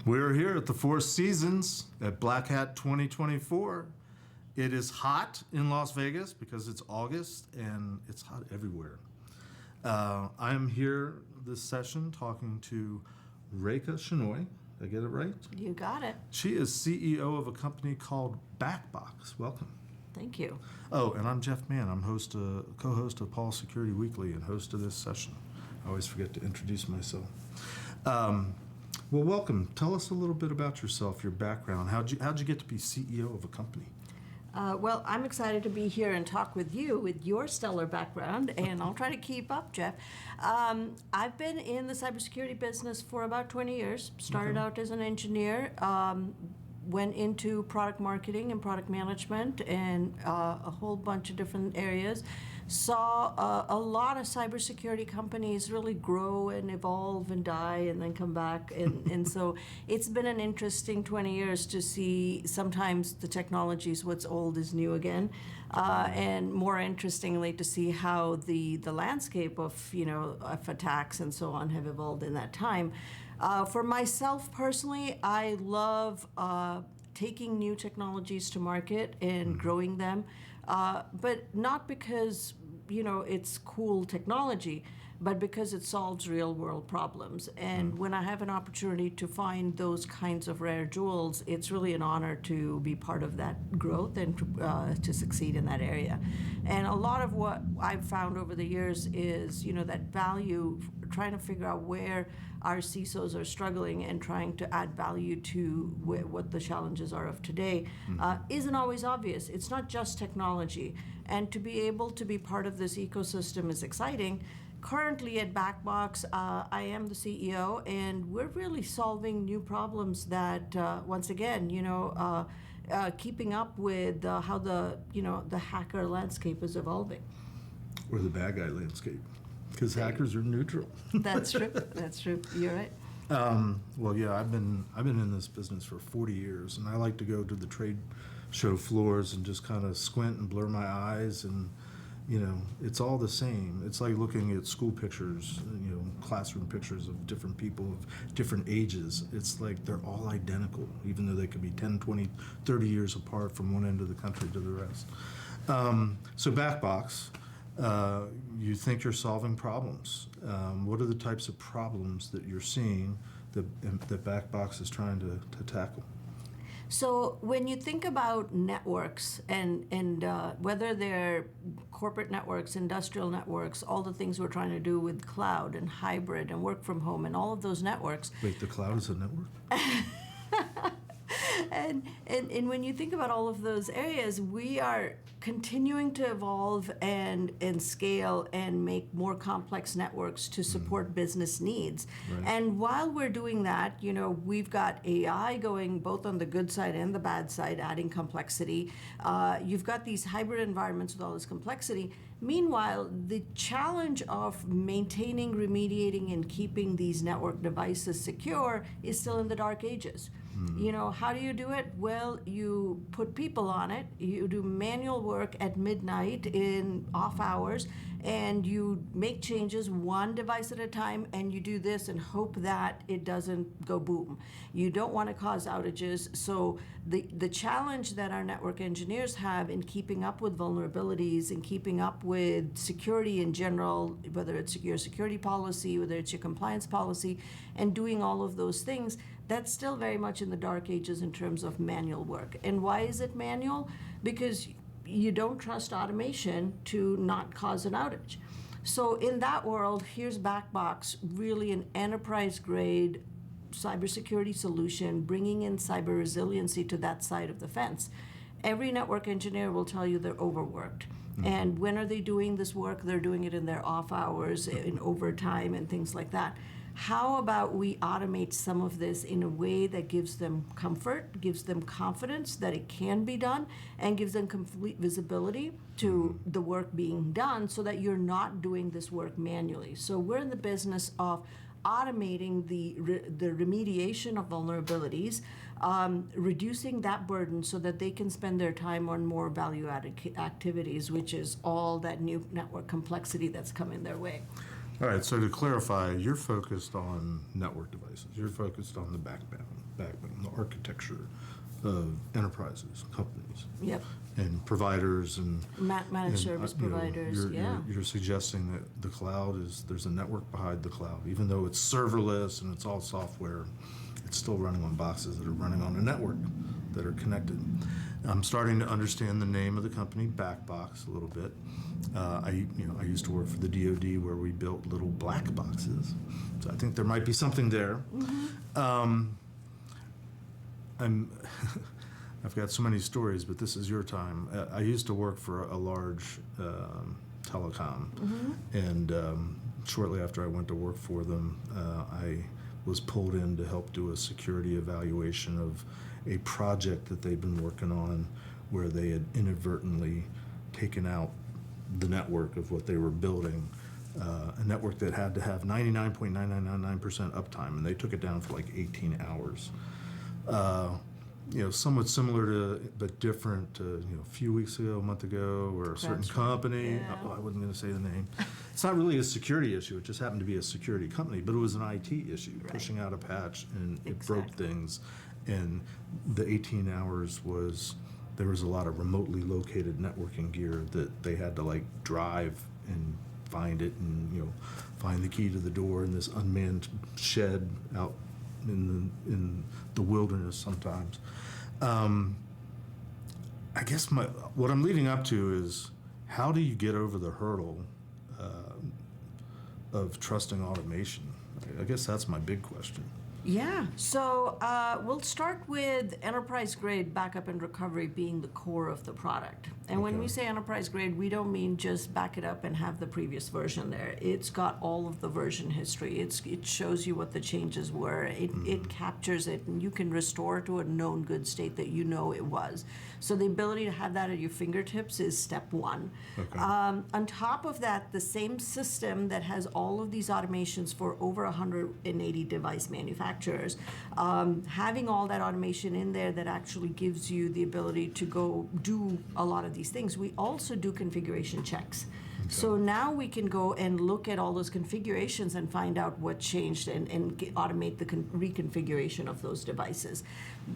We're here at the Four Seasons at Black Hat 2024. It is hot in Las Vegas because it's August and it's hot everywhere. I am here this session talking to Reika Shenoy. Did I get it right? You got it. She is CEO of a company called Backbox. Welcome. Thank you. Oh, and I'm Jeff Mann. I'm co-host of Paul Security Weekly and host of this session. I always forget to introduce myself. Well, welcome. Tell us a little bit about yourself, your background. How'd you get to be CEO of a company? Well, I'm excited to be here and talk with you with your stellar background, and I'll try to keep up, Jeff. I've been in the cybersecurity business for about 20 years. Started out as an engineer, went into product marketing and product management and a whole bunch of different areas. Saw a lot of cybersecurity companies really grow and evolve and die and then come back. And so it's been an interesting 20 years to see sometimes the technology is what's old is new again. And more interestingly, to see how the landscape of attacks and so on have evolved in that time. For myself personally, I love taking new technologies to market and growing them, but not because it's cool technology, but because it solves real world problems. And when I have an opportunity to find those kinds of rare jewels, it's really an honor to be part of that growth and to succeed in that area. And a lot of what I've found over the years is that value, trying to figure out where our CISOs are struggling and trying to add value to what the challenges are of today isn't always obvious. It's not just technology. And to be able to be part of this ecosystem is exciting. Currently at Backbox, I am the CEO, and we're really solving new problems that, once again, keeping up with how the hacker landscape is evolving. Or the bad guy landscape, because hackers are neutral. That's true. That's true. You're right. Well, yeah, I've been in this business for 40 years, and I like to go to the trade show floors and just kind of squint and blur my eyes, and it's all the same. It's like looking at school pictures, classroom pictures of different people of different ages. It's like they're all identical, even though they could be 10, 20, 30 years apart from one end of the country to the rest. So Backbox, you think you're solving problems. What are the types of problems that you're seeing that Backbox is trying to tackle? So when you think about networks and whether they're corporate networks, industrial networks, all the things we're trying to do with cloud and hybrid and work from home and all of those networks. Wait, the cloud is a network? And when you think about all of those areas, we are continuing to evolve and scale and make more complex networks to support business needs. Right. And while we're doing that, we've got AI going both on the good side and the bad side, adding complexity. You've got these hybrid environments with all this complexity. Meanwhile, the challenge of maintaining, remediating, and keeping these network devices secure is still in the dark ages. How do you do it? Well, you put people on it. You do manual work at midnight in off hours, and you make changes one device at a time, and you do this and hope that it doesn't go boom. You don't want to cause outages. So the challenge that our network engineers have in keeping up with vulnerabilities and keeping up with security in general, whether it's your security policy, whether it's your compliance policy, and doing all of those things, that's still very much in the dark ages in terms of manual work. And why is it manual? Because you don't trust automation to not cause an outage. So in that world, here's Backbox, really an enterprise-grade cybersecurity solution, bringing in cyber resiliency to that side of the fence. Every network engineer will tell you they're overworked. And when are they doing this work? They're doing it in their off hours, in overtime, and things like that. How about we automate some of this in a way that gives them comfort, gives them confidence that it can be done, and gives them complete visibility to the work being done so that you're not doing this work manually. So we're in the business of automating the remediation of vulnerabilities, reducing that burden so that they can spend their time on more value-added activities, which is all that new network complexity that's coming their way. All right, so to clarify, you're focused on network devices. You're focused on the backbone, the architecture of enterprises, companies, Yep. and providers and Managed service you know, providers, you're, yeah. you're suggesting that the cloud there's a network behind the cloud. Even though it's serverless and it's all software, it's still running on boxes that are running on a network that are connected. I'm starting to understand the name of the company, Backbox, a little bit. I used to work for the DoD where we built little black boxes, so I think there might be something there. I've got so many stories, but this is your time. I used to work for a large telecom, and shortly after I went to work for them, I was pulled in to help do a security evaluation of a project that they'd been working on where they had inadvertently taken out the network of what they were building, a network that had to have 99.9999% uptime, and they took it down for like 18 hours. Somewhat similar to, but different to, a few weeks ago, a month ago, or a certain company. Yeah. I wasn't going to say the name. It's not really a security issue. It just happened to be a security company, but it was an IT issue, pushing out a patch, and it broke things. And the 18 hours there was a lot of remotely located networking gear that they had to like drive and find it, and find the key to the door in this unmanned shed out in the wilderness sometimes. I guess what I'm leading up to is, how do you get over the hurdle of trusting automation? I guess that's my big question. Yeah, so we'll start with enterprise grade backup and recovery being the core of the product. And when we say enterprise grade, we don't mean just back it up and have the previous version there. It's got all of the version history. It shows you what the changes were. It captures it, and you can restore to a known good state that it was. So the ability to have that at your fingertips is step one. Okay. On top of that, the same system that has all of these automations for over 180 device manufacturers, having all that automation in there that actually gives you the ability to go do a lot of these things. We also do configuration checks. So now we can go and look at all those configurations and find out what changed, and automate the reconfiguration of those devices.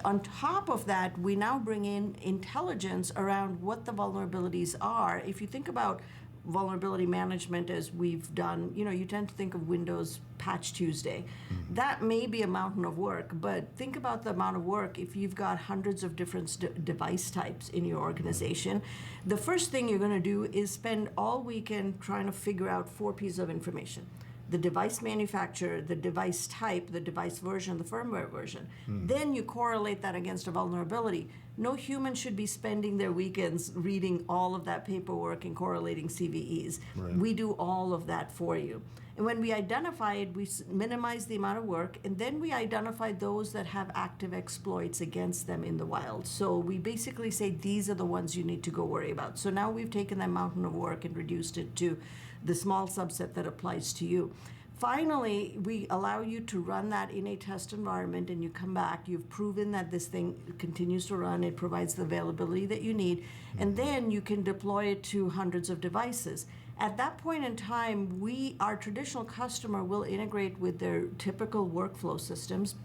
On top of that, we now bring in intelligence around what the vulnerabilities are. If you think about vulnerability management as we've done, you tend to think of Windows Patch Tuesday. That may be a mountain of work, but think about the amount of work if you've got hundreds of different device types in your organization. The first thing you're going to do is spend all weekend trying to figure out 4 pieces of information: the device manufacturer, the device type, the device version, the firmware version. Then you correlate that against a vulnerability. No human should be spending their weekends reading all of that paperwork and correlating CVEs. Right. We do all of that for you. And when we identify it, we minimize the amount of work, and then we identify those that have active exploits against them in the wild. So we basically say these are the ones you need to go worry about. So now we've taken that mountain of work and reduced it to the small subset that applies to you. Finally, we allow you to run that in a test environment, and you come back, you've proven that this thing continues to run, it provides the availability that you need, and then you can deploy it to hundreds of devices. At that point in time, our traditional customer will integrate with their typical workflow systems,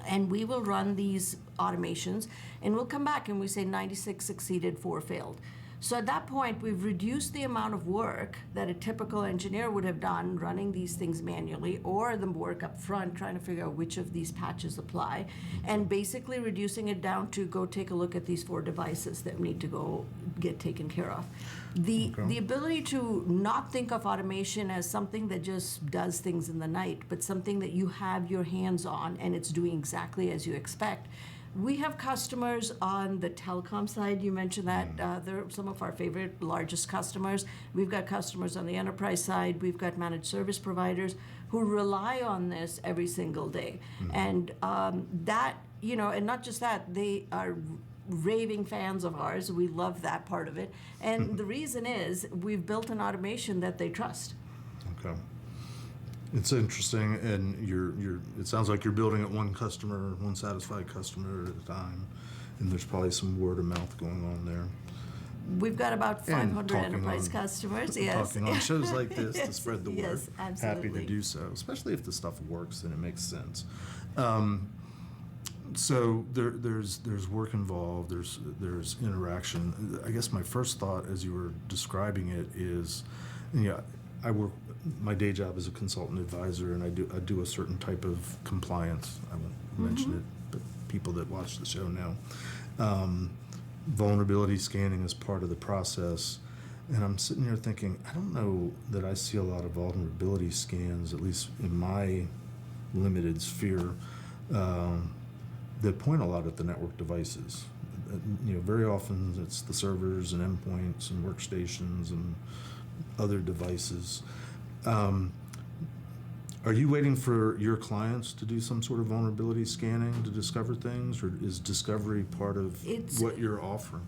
and we will run these automations, and we'll come back and we say 96 succeeded, 4 failed. So at that point, we've reduced the amount of work that a typical engineer would have done running these things manually, or the work up front trying to figure out which of these patches apply, and basically reducing it down to go take a look at these 4 devices that need to go get taken care of. The ability to not think of automation as something that just does things in the night, but something that you have your hands on and it's doing exactly as you expect. We have customers on the telecom side. You mentioned that. They're some of our favorite, largest customers. We've got customers on the enterprise side. We've got managed service providers who rely on this every single day. And that, and not just that, they are raving fans of ours. We love that part of it. And the reason is we've built an automation that they trust. Okay. It's interesting, and it sounds like you're building it one satisfied customer at a time, and there's probably some word of mouth going on there. We've got about And 500 talking enterprise on- customers. Yes. Talking on shows like this to Yes, spread the word. yes, Happy absolutely. to do so, especially if the stuff works and it makes sense. So there's work involved. There's interaction. I guess my first thought, as you were describing it, is, I work. My day job is a consultant advisor, and I do a certain type of compliance. I won't mention it, but people that watch the show know. Vulnerability scanning is part of the process, and I'm sitting here thinking, I don't know that I see a lot of vulnerability scans, at least in my limited sphere, that point a lot at the network devices. Very often it's the servers and endpoints and workstations and other devices. Are you waiting for your clients to do some sort of vulnerability scanning to discover things, or is discovery part of what you're offering?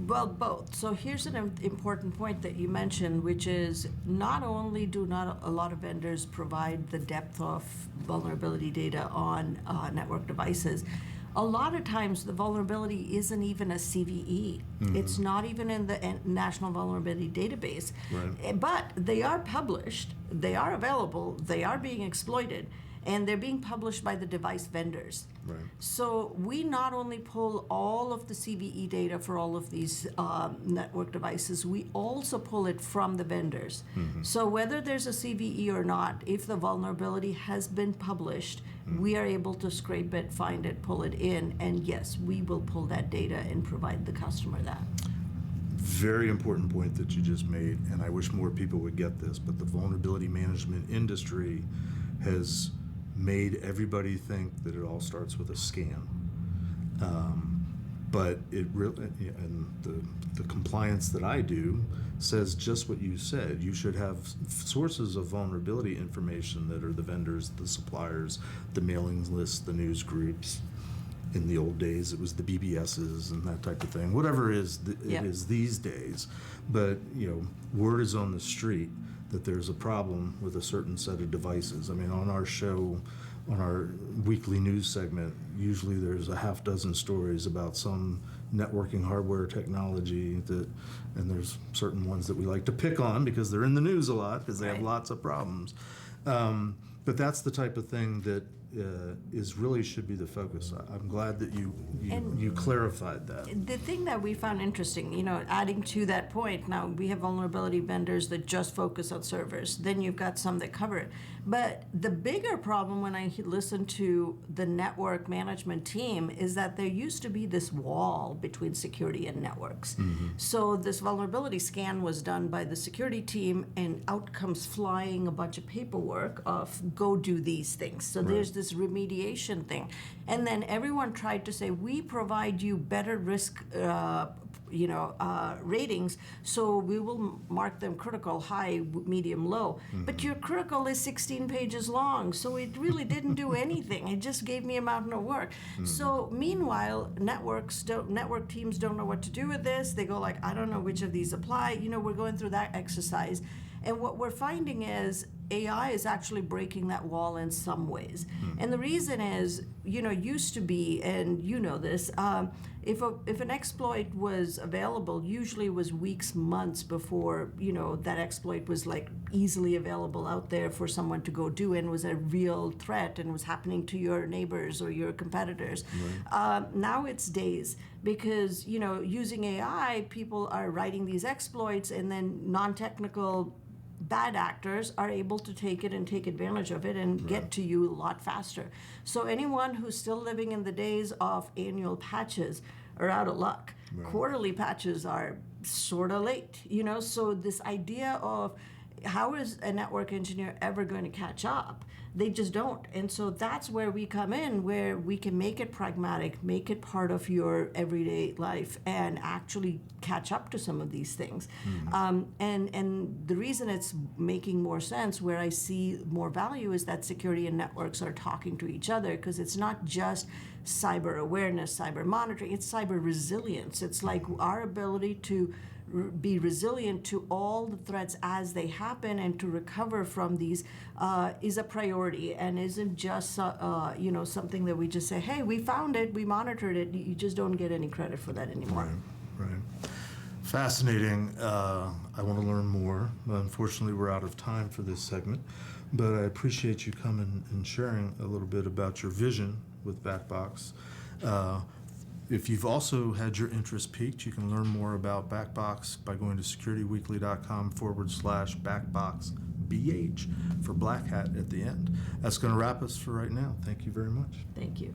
Well, both. So here's an important point that you mentioned, which is not only do not a lot of vendors provide the depth of vulnerability data on network devices, a lot of times the vulnerability isn't even a CVE. It's not even in the National Vulnerability Database. Right. But they are published, they are available, they are being exploited, and they're being published by the device vendors. Right. So we not only pull all of the CVE data for all of these network devices, we also pull it from the vendors. So whether there's a CVE or not, if the vulnerability has been published, we are able to scrape it, find it, pull it in, and yes, we will pull that data and provide the customer that. Very important point that you just made, and I wish more people would get this, but the vulnerability management industry has made everybody think that it all starts with a scan. But it really, and the compliance that I do says just what you said. You should have sources of vulnerability information that are the vendors, the suppliers, the mailing lists, the news groups. In the old days, it was the BBSs and that type of thing. Whatever it is, it is these days. But word is on the street that there's a problem with a certain set of devices. I mean, on our show, on our weekly news segment, usually there's a half dozen stories about some networking hardware technology and there's certain ones that we like to pick on because they're in the news a lot because they have lots of problems. But that's the type of thing that should be the focus. I'm glad that you clarified that. The thing that we found interesting, adding to that point, now we have vulnerability vendors that just focus on servers. Then you've got some that cover it. But the bigger problem when I listen to the network management team is that there used to be this wall between security and networks. So this vulnerability scan was done by the security team, and out comes flying a bunch of paperwork of go do these things. So there's this remediation thing. And then everyone tried to say, we provide you better risk ratings, so we will mark them critical, high, medium, low. But your critical is 16 pages long, so it really didn't do anything. It just gave me a mountain of work. So meanwhile, network teams don't know what to do with this. They go like, I don't know which of these apply. We're going through that exercise. And what we're finding is AI is actually breaking that wall in some ways. And the reason is, used to be, and this, if an exploit was available, usually it was weeks, months before, that exploit was like easily available out there for someone to go do and was a real threat and was happening to your neighbors or your competitors. Now it's days because, using AI, people are writing these exploits and then non-technical bad actors are able to take it and take advantage of it and get to you a lot faster. So anyone who's still living in the days of annual patches are out of luck. Quarterly patches are sort of late, so this idea of how is a network engineer ever going to catch up? They just don't. And so that's where we come in, where we can make it pragmatic, make it part of your everyday life, and actually catch up to some of these things. And the reason it's making more sense, where I see more value, is that security and networks are talking to each other, because it's not just cyber awareness, cyber monitoring, it's cyber resilience. It's like our ability to be resilient to all the threats as they happen and to recover from these is a priority, and isn't just something that we just say, hey, we found it, we monitored it. You just don't get any credit for that anymore. Right. fascinating. I want to learn more. Unfortunately, we're out of time for this segment, but I appreciate you coming and sharing a little bit about your vision with Backbox. If you've also had your interest piqued, you can learn more about Backbox by going to securityweekly.com/backboxbh for Black Hat at the end. That's going to wrap us for right now. Thank you very much. Thank you.